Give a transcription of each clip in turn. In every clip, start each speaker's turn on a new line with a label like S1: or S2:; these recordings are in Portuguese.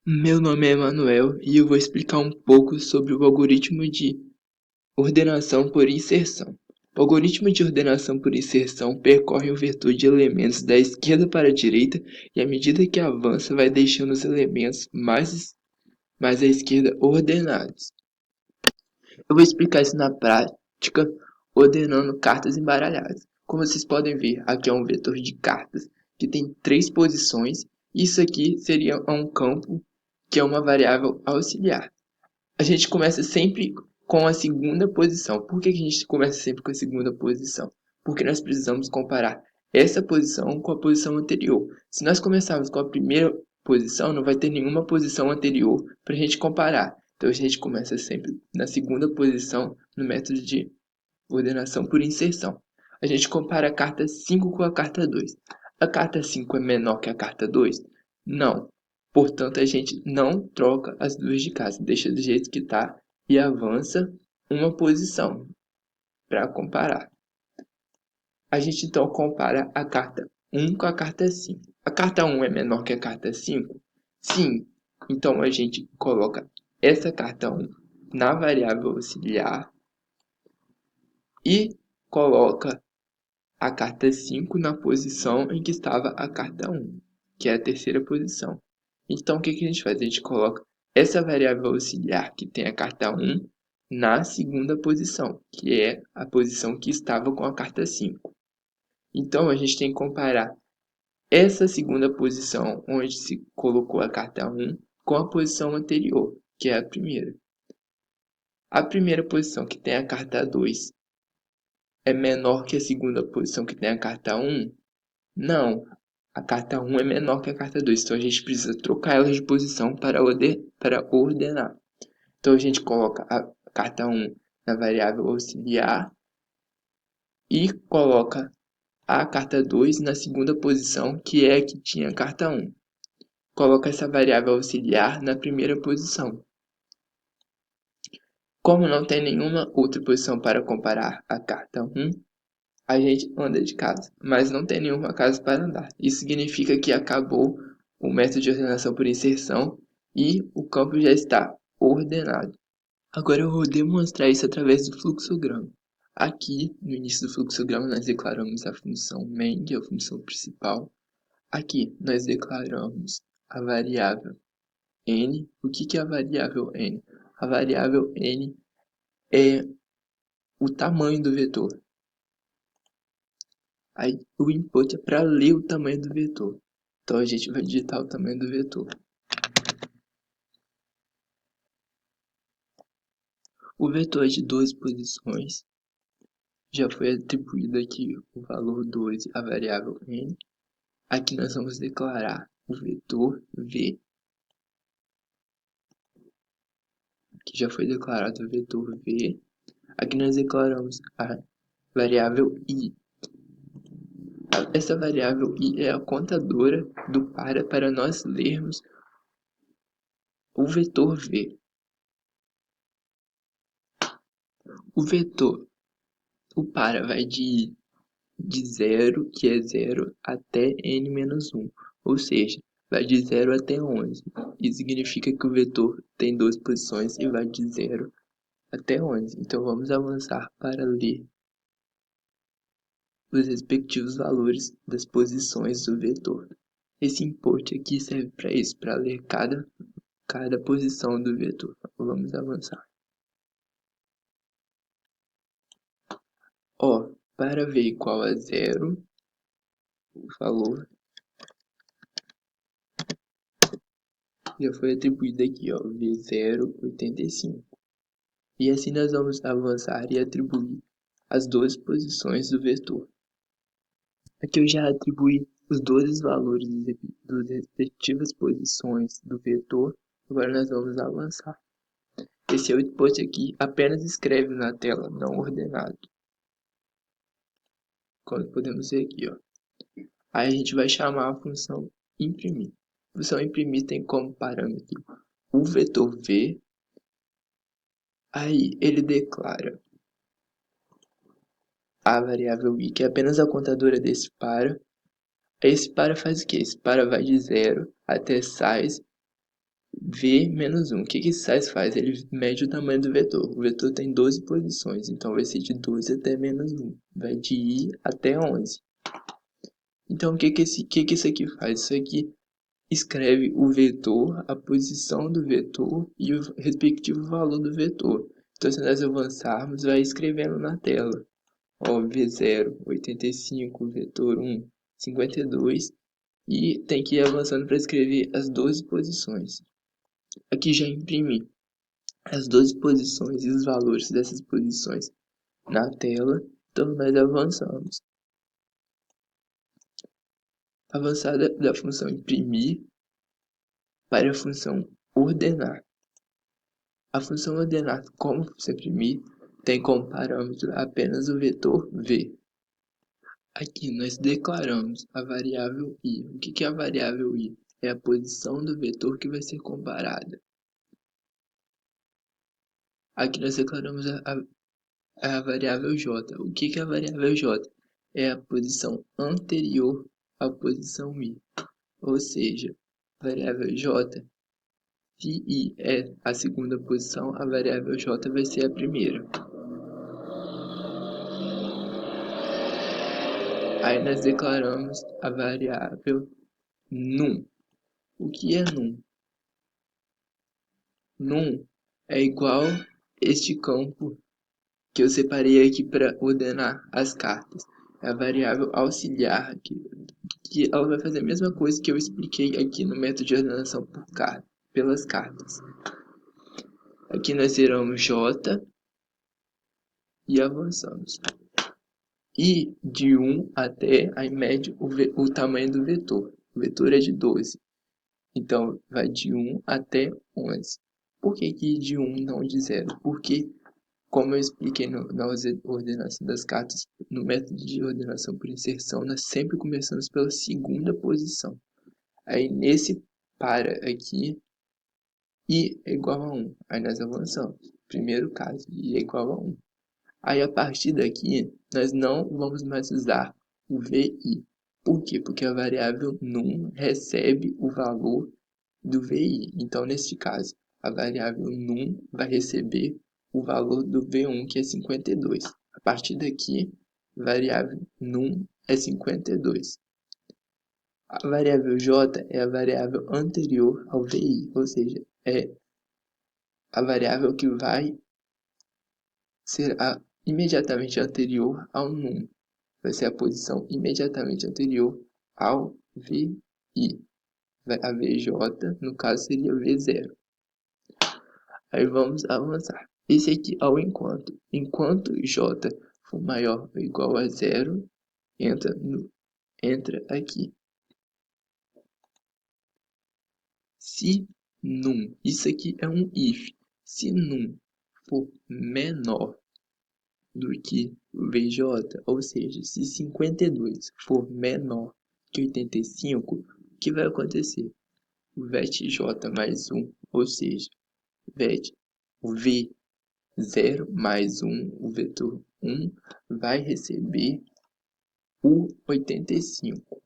S1: Meu nome é Emanuel e eu vou explicar um pouco sobre o algoritmo de ordenação por inserção. O algoritmo de ordenação por inserção percorre um vetor de elementos da esquerda para a direita e, à medida que avança, vai deixando os elementos mais à esquerda ordenados. Eu vou explicar isso na prática, ordenando cartas embaralhadas. Como vocês podem ver, aqui é um vetor de cartas que tem 3 posições. Isso aqui seria um campo que é uma variável auxiliar. A gente começa sempre com a segunda posição. Por que a gente começa sempre com a segunda posição? Porque nós precisamos comparar essa posição com a posição anterior. Se nós começarmos com a primeira posição, não vai ter nenhuma posição anterior para a gente comparar. Então a gente começa sempre na segunda posição no método de ordenação por inserção. A gente compara a carta 5 com a carta 2. A carta 5 é menor que a carta 2? Não. Portanto, a gente não troca as duas de casa, deixa do jeito que está e avança uma posição para comparar. A gente então compara a carta 1 com a carta 5. A carta 1 é menor que a carta 5? Sim. Então a gente coloca essa carta 1 na variável auxiliar e coloca a carta 5 na posição em que estava a carta 1, que é a terceira posição. Então, o que a gente faz? A gente coloca essa variável auxiliar que tem a carta 1 na segunda posição, que é a posição que estava com a carta 5. Então, a gente tem que comparar essa segunda posição, onde se colocou a carta 1, com a posição anterior, que é a primeira. A primeira posição, que tem a carta 2, é menor que a segunda posição, que tem a carta 1? Não, a carta 1 é menor que a carta 2, então a gente precisa trocar elas de posição para ordenar. Então a gente coloca a carta 1 na variável auxiliar e coloca a carta 2 na segunda posição, que é a que tinha a carta 1. Coloca essa variável auxiliar na primeira posição. Como não tem nenhuma outra posição para comparar a carta 1, a gente anda de casa, mas não tem nenhuma casa para andar. Isso significa que acabou o método de ordenação por inserção e o campo já está ordenado. Agora eu vou demonstrar isso através do fluxograma. Aqui, no início do fluxograma, nós declaramos a função main, que é a função principal. Aqui, nós declaramos a variável n. O que é a variável n? A variável n é o tamanho do vetor. Aí o input é para ler o tamanho do vetor. Então a gente vai digitar o tamanho do vetor. O vetor é de 12 posições. Já foi atribuído aqui o valor 12 à variável n. Aqui nós vamos declarar o vetor v. Aqui já foi declarado o vetor v. Aqui nós declaramos a variável i. Essa variável i é a contadora do para nós lermos o vetor v. O vetor, o para vai de 0, que é 0, até n-1, ou seja, vai de 0 até 11. Isso significa que o vetor tem 12 posições e vai de 0 até 11. Então vamos avançar para ler os respectivos valores das posições do vetor. Esse import aqui serve para isso, para ler cada posição do vetor. Vamos avançar. Ó, para v igual a 0, o valor já foi atribuído aqui, ó, v0,85. E assim nós vamos avançar e atribuir as 12 posições do vetor. Aqui eu já atribuí os 12 valores das respectivas posições do vetor. Agora nós vamos avançar. Esse output aqui apenas escreve na tela, não ordenado. Como podemos ver aqui, ó. Aí a gente vai chamar a função imprimir. A função imprimir tem como parâmetro o vetor v. Aí ele declara a variável i, que é apenas a contadora desse para. Esse para faz o quê? Esse para vai de 0 até size V menos 1. O que esse sais faz? Ele mede o tamanho do vetor. O vetor tem 12 posições, então vai ser de 12 até menos 1. Vai de I até 11. Então, o que isso aqui faz? Isso aqui escreve o vetor, a posição do vetor e o respectivo valor do vetor. Então, se nós avançarmos, vai escrevendo na tela. Ó, V0, 85, vetor 1, 52. E tem que ir avançando para escrever as 12 posições. Aqui já imprimi as 12 posições e os valores dessas posições na tela. Então, nós avançamos. Avançar da função imprimir para a função ordenar. A função ordenar como função imprimir tem como parâmetro apenas o vetor v. Aqui nós declaramos a variável i. O que é a variável i? É a posição do vetor que vai ser comparada. Aqui nós declaramos a variável j. O que é a variável j? É a posição anterior à posição i. Ou seja, a variável j, se i é a segunda posição, a variável j vai ser a primeira. Aí nós declaramos a variável num. O que é num? Num é igual este campo que eu separei aqui para ordenar as cartas. É a variável auxiliar, que ela vai fazer a mesma coisa que eu expliquei aqui no método de ordenação pelas cartas. Aqui nós tiramos J e avançamos. E de 1 até, aí mede o tamanho do vetor. O vetor é de 12. Então, vai de 1 até 11. Por que de 1 não de 0? Porque, como eu expliquei na ordenação das cartas, no método de ordenação por inserção, nós sempre começamos pela segunda posição. Aí, nesse para aqui, I é igual a 1. Aí, nós avançamos. Primeiro caso, I é igual a 1. Aí, a partir daqui, nós não vamos mais usar o VI. Por quê? Porque a variável num recebe o valor do VI. Então, neste caso, a variável num vai receber o valor do V1, que é 52. A partir daqui, a variável num é 52. A variável j é a variável anterior ao VI, ou seja, é a variável que vai ser imediatamente anterior ao num. Vai ser a posição imediatamente anterior ao VI. A VJ, no caso, seria V0. Aí vamos avançar. Esse aqui ao enquanto. Enquanto J for maior ou igual a 0, entra aqui. Se num, isso aqui é um if. Se num for menor do que VJ, ou seja, se 52 for menor que 85, o que vai acontecer? O VET J mais 1, ou seja, VET, o V0 mais 1, o vetor 1, vai receber o 85.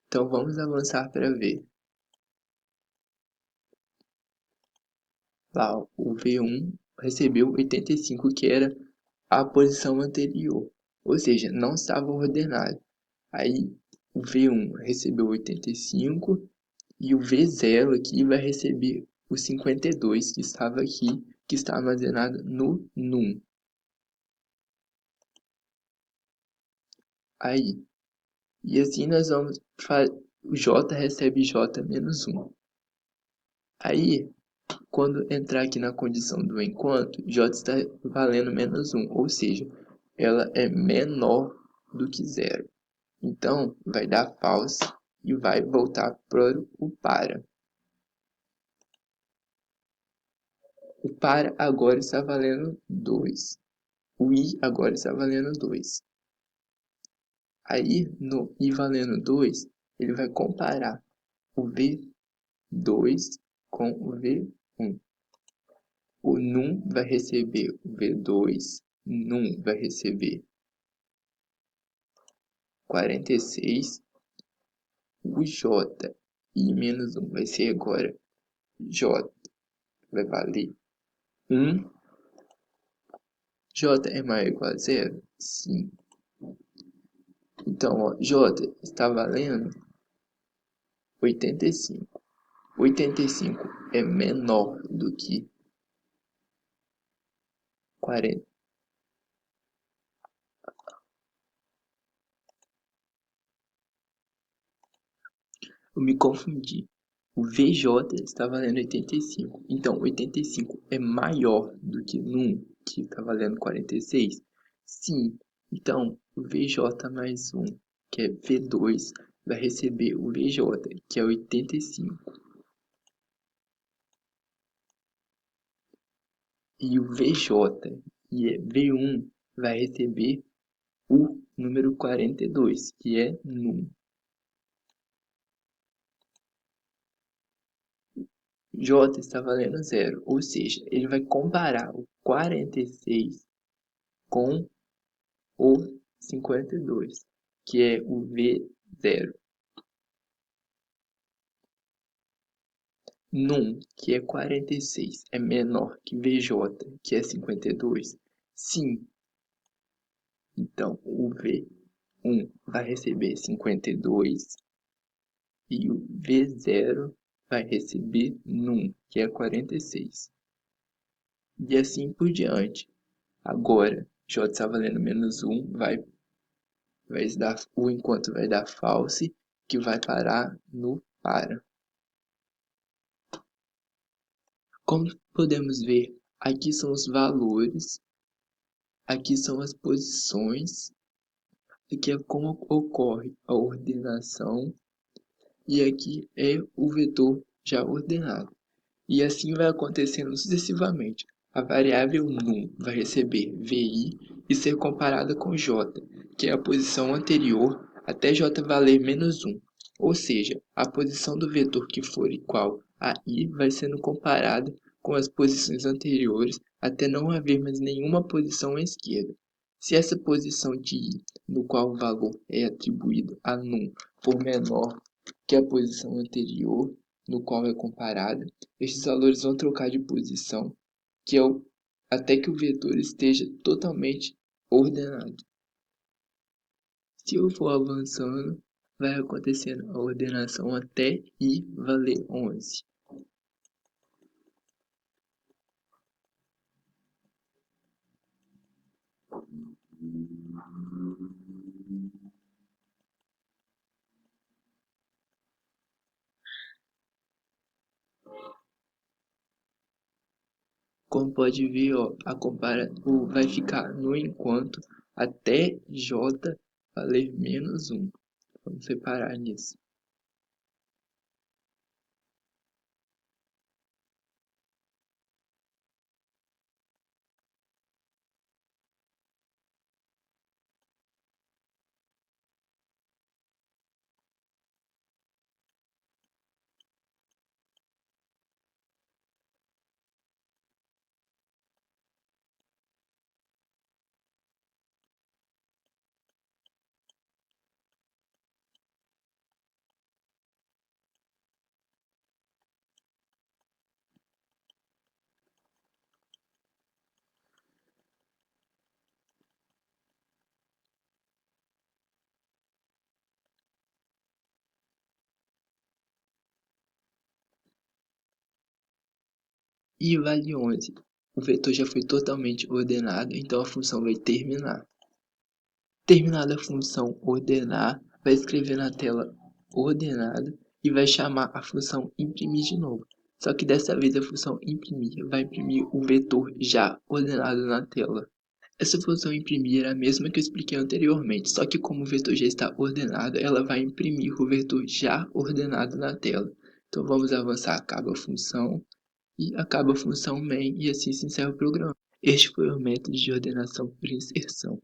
S1: Então, vamos avançar para ver. Lá, o V1 recebeu 85, que era a posição anterior, ou seja, não estava ordenado. Aí, o V1 recebeu 85 e o V0 aqui vai receber o 52 que estava aqui, que está armazenado no num. Aí, e assim nós vamos o J recebe J menos 1. Aí, quando entrar aqui na condição do enquanto, J está valendo menos 1, ou seja, ela é menor do que 0. Então, vai dar false e vai voltar para o para. O para agora está valendo 2. O i agora está valendo 2. Aí, no i valendo 2, ele vai comparar o V2 com o V1. O num vai receber o V2, num vai receber 46, o J, I menos 1 vai ser agora J vai valer 1. J é maior ou igual a 0? Sim. Então, ó, J está valendo 85. 85 é menor do que 40. Eu me confundi. O VJ está valendo 85. Então, 85 é maior do que 1, que está valendo 46? Sim. Então, o VJ mais 1, que é V2, vai receber o VJ, que é 85. E o VJ, que é V1, vai receber o número 42, que é num. J está valendo 0, ou seja, ele vai comparar o 46 com o 52, que é o V0. Num, que é 46, é menor que VJ, que é 52? Sim. Então, o V1 vai receber 52 e o V0 vai receber num, que é 46. E assim por diante. Agora, J está valendo menos 1, vai dar o enquanto vai dar false, que vai parar no para. Como podemos ver, aqui são os valores, aqui são as posições, aqui é como ocorre a ordenação e aqui é o vetor já ordenado. E assim vai acontecendo sucessivamente. A variável num vai receber vi e ser comparada com j, que é a posição anterior até j valer menos 1. Ou seja, a posição do vetor que for igual a i vai sendo comparada com as posições anteriores até não haver mais nenhuma posição à esquerda. Se essa posição de i, no qual o valor é atribuído a num, for menor que a posição anterior, no qual é comparada, estes valores vão trocar de posição, que é até que o vetor esteja totalmente ordenado. Se eu for avançando, vai acontecendo a ordenação até i valer 11. Como pode ver, ó, vai ficar no enquanto até j valer menos 1. Vamos separar nisso. I vale 11. O vetor já foi totalmente ordenado, então a função vai terminar. Terminada a função ordenar, vai escrever na tela ordenado e vai chamar a função imprimir de novo. Só que dessa vez a função imprimir vai imprimir o vetor já ordenado na tela. Essa função imprimir é a mesma que eu expliquei anteriormente, só que como o vetor já está ordenado, ela vai imprimir o vetor já ordenado na tela. Então vamos avançar, acaba a função e acaba a função main e assim se encerra o programa. Este foi o método de ordenação por inserção.